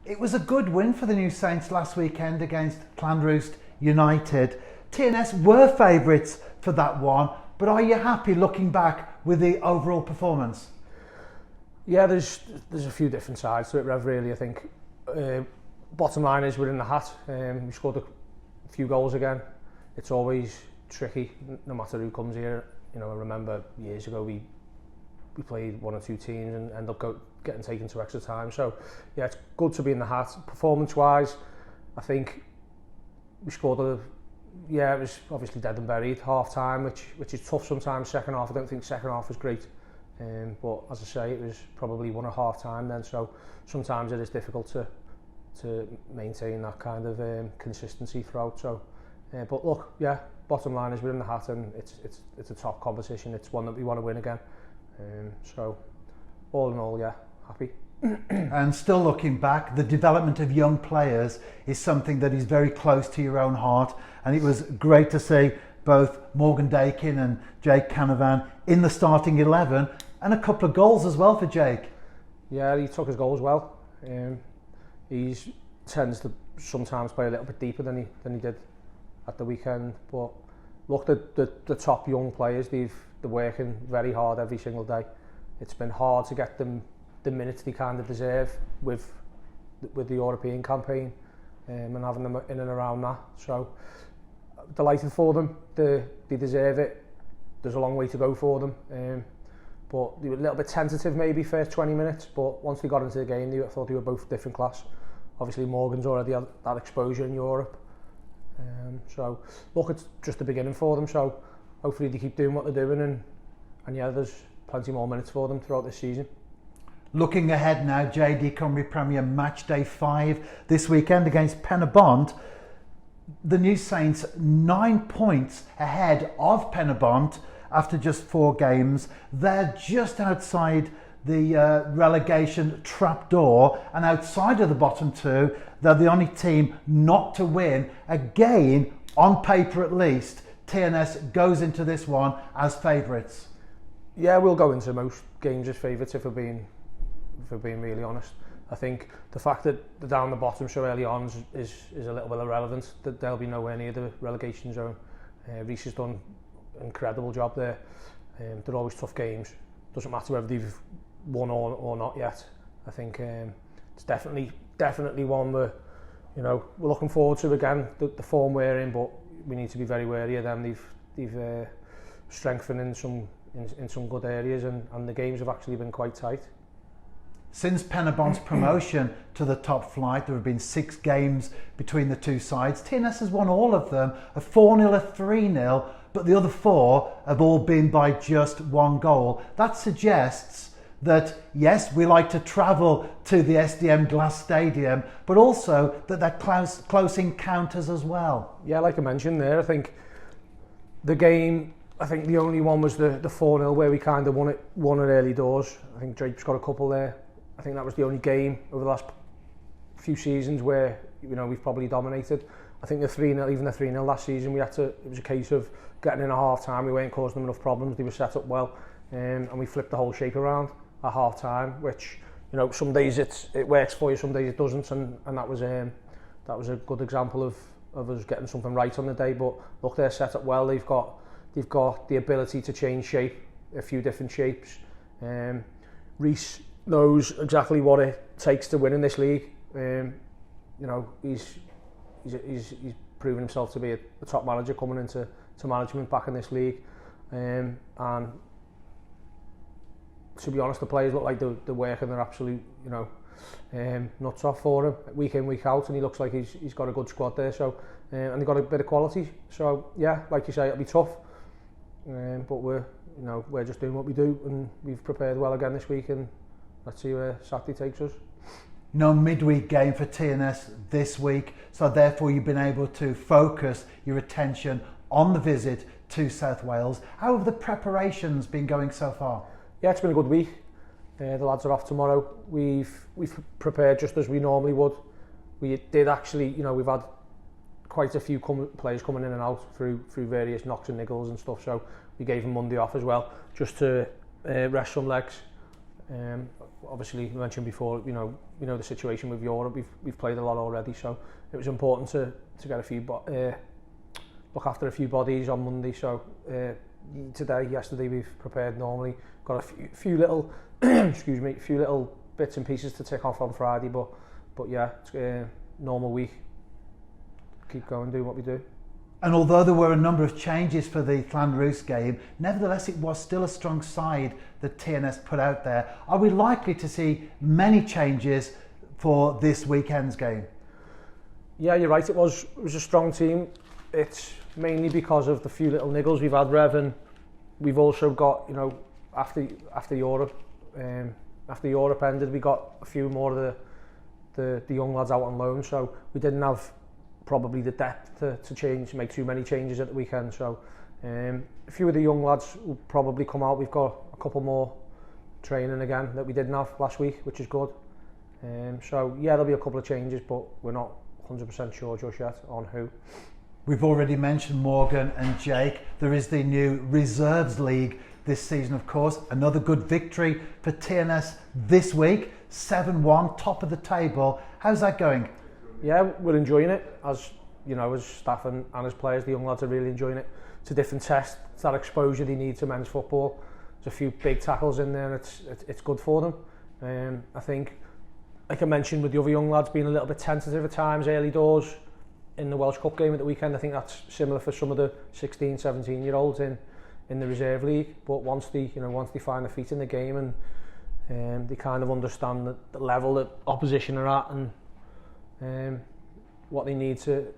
It was a good win for the New Saints last weekend against Clanroost United. TNS were favourites for that one, but are you happy looking back with the overall performance? Yeah, there's a few different sides to it, Rev, really. I think bottom line is we're in the hat. We scored a few goals again. It's always tricky, no matter who comes here. You know, I remember years ago we played one or two teams and end up getting taken to extra time. So, yeah, it's good to be in the hat. Performance-wise, I think we scored it was obviously dead and buried half-time, which is tough sometimes. Second half, I don't think second half was great. But as I say, it was probably one at half-time then, so sometimes it is difficult to maintain that kind of consistency throughout. So, but look, yeah, bottom line is we're in the hat and it's a top competition. It's one that we want to win again. So, all in all, yeah, happy. And still looking back, the development of young players is something that is very close to your own heart, and it was great to see both Morgan Dakin and Jake Canavan in the starting 11, and a couple of goals as well for Jake. Yeah, he took his goals well. He tends to sometimes play a little bit deeper than he did at the weekend, but look, the top young players, they're working very hard every single day. It's been hard to get them the minutes they kind of deserve with the European campaign, and having them in and around that. So delighted for them. They deserve it. There's a long way to go for them, but they were a little bit tentative maybe first 20 minutes, but once they got into the game, I thought they were both different class. Obviously Morgan's already had that exposure in Europe, so look, it's just the beginning for them, so hopefully they keep doing what they're doing, and yeah, there's plenty more minutes for them throughout this season. Looking ahead now, JD Cymru Premier Match Day 5 this weekend against Penybont. The New Saints 9 points ahead of Penybont after just 4 games. They're just outside the relegation trapdoor, and outside of the bottom 2, they're the only team not to win. Again, on paper at least, TNS goes into this one as favourites. Yeah, we'll go into most games as favourites if we're being really honest. I think the fact that they're down the bottom so early on is a little bit irrelevant. That they'll be nowhere near the relegation zone. Reece has done an incredible job there. They're always tough games. Doesn't matter whether they've won or not yet. I think it's definitely one we're looking forward to again. The form we're in, but we need to be very wary of them. They've strengthened in some good areas, and the games have actually been quite tight. Since Penybont's promotion to the top flight, there have been 6 games between the two sides. TNS has won all of them, a 4-0, a 3-0, but the other 4 have all been by just 1 goal. That suggests that, yes, we like to travel to the SDM Glass Stadium, but also that they're close encounters as well. Yeah, like I mentioned there, I think the game, the only one was the 4-0 where we kind of won it early doors. I think Drake's got a couple there. I think that was the only game over the last few seasons where we've probably dominated. I think the 3-0, even the 3-0 last season, it was a case of getting in at half time. We weren't causing them enough problems. They were set up well, and we flipped the whole shape around at half time, which some days it works for you, some days it doesn't, and that was a good example of us getting something right on the day. But look, they're set up well. They've got the ability to change shape, a few different shapes. Reece knows exactly what it takes to win in this league. He's proven himself to be a top manager coming into management back in this league, and to be honest, the players look like they're working their absolute nuts off for him week in, week out, and he looks like he's got a good squad there. So and they've got a bit of quality. So yeah, like you say, it'll be tough, but we're just doing what we do, and we've prepared well again this week, and let's see where Saturday takes us. No midweek game for TNS this week, so therefore you've been able to focus your attention on the visit to South Wales. How have the preparations been going so far? Yeah, it's been a good week. The lads are off tomorrow. We've prepared just as we normally would. We did actually, we've had quite a few players coming in and out through various knocks and niggles and stuff, so we gave them Monday off as well, just to rest some legs. obviously you mentioned before, you know the situation with Europe. We've played a lot already, so it was important to get a few look after a few bodies on Monday. So yesterday we've prepared normally, got a few little excuse me, few little bits and pieces to tick off on Friday, but yeah, it's a normal week. Keep going, do what we do. And although there were a number of changes for the Llanrwst game, nevertheless it was still a strong side that TNS put out there. Are we likely to see many changes for this weekend's game? Yeah, you're right. It was a strong team. It's mainly because of the few little niggles we've had, Rev, and we've also got, you know, after Europe ended, we got a few more of the young lads out on loan, so we didn't have probably the depth to make too many changes at the weekend. So a few of the young lads will probably come out. We've got a couple more training again that we didn't have last week, which is good. So yeah, there'll be a couple of changes, but we're not 100% sure just yet on who. We've already mentioned Morgan and Jake. There is the new Reserves League this season, of course. Another good victory for TNS this week, 7-1, top of the table. How's that going? Yeah, we're enjoying it. As you know, as staff and as players, the young lads are really enjoying it. It's a different test. It's that exposure they need to men's football. There's a few big tackles in there, and it's good for them. I think, like I mentioned, with the other young lads being a little bit tentative at times, early doors in the Welsh Cup game at the weekend, I think that's similar for some of the 16, 17-year-olds in the reserve league. But once they find their feet in the game and they kind of understand the level that opposition are at and what they need to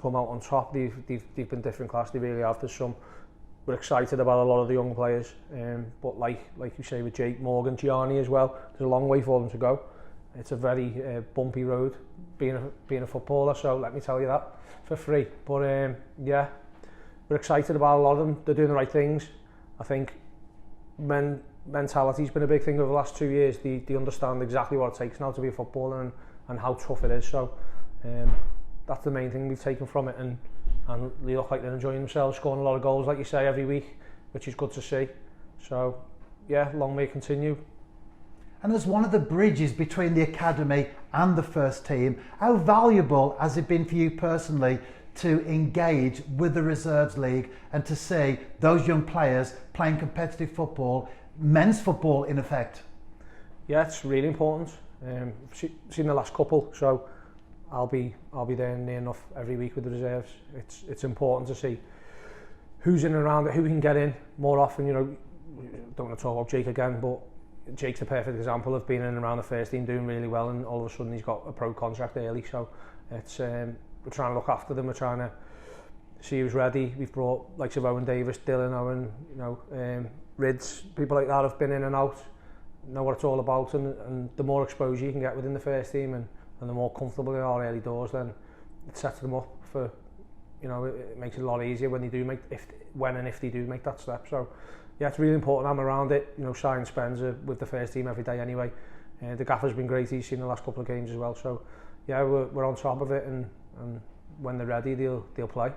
come out on top, they've been different class. They really have. We're excited about a lot of the young players, but like you say with Jake, Morgan, Gianni as well, there's a long way for them to go. It's a very bumpy road being a footballer, so let me tell you that for free. But yeah, we're excited about a lot of them. They're doing the right things. I think mentality's been a big thing over the last 2 years. They understand exactly what it takes now to be a footballer and how tough it is. So that's the main thing we've taken from it, and they look like they're enjoying themselves, scoring a lot of goals, like you say, every week, which is good to see. So yeah, long may it continue. And as one of the bridges between the academy and the first team, how valuable has it been for you personally to engage with the Reserves League and to see those young players playing competitive football, men's football in effect? Yeah, it's really important. Seen the last couple, so I'll be there near enough every week with the reserves. It's important to see who's in and around it, who can get in more often. You know, don't want to talk about Jake again, but Jake's a perfect example of being in and around the first team, doing really well, and all of a sudden he's got a pro contract early. So it's we're trying to look after them. We're trying to see who's ready. We've brought likes of Owen Davis, Dylan Owen, Rids, people like that have been in and out, know what it's all about, and the more exposure you can get within the first team and the more comfortable they are early doors, then it sets them up for, it makes it a lot easier when they do if they do make that step. So yeah, it's really important. I'm around it. Shine Spencer with the first team every day anyway. The gaffer's been great. He's seen the last couple of games as well. So yeah, we're on top of it, and when they're ready, they'll play.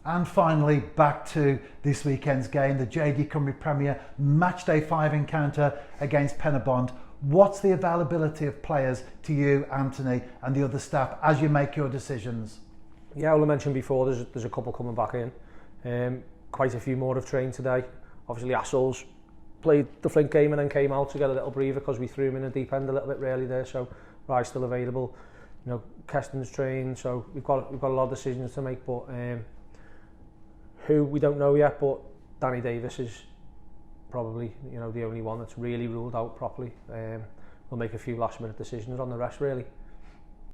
And finally, back to this weekend's game, the JD Cymru Premier Matchday 5 encounter against Penybont. What's the availability of players to you, Anthony, and the other staff as you make your decisions? Yeah, well, I mentioned before, there's a couple coming back in. Quite a few more have trained today. Obviously, Assel's played the Flint game and then came out to get a little breather because we threw him in the deep end a little bit early there. So Rye's still available. Keston's trained, so we've got a lot of decisions to make. But who we don't know yet. But Danny Davis is probably the only one that's really ruled out properly. We'll make a few last minute decisions on the rest really.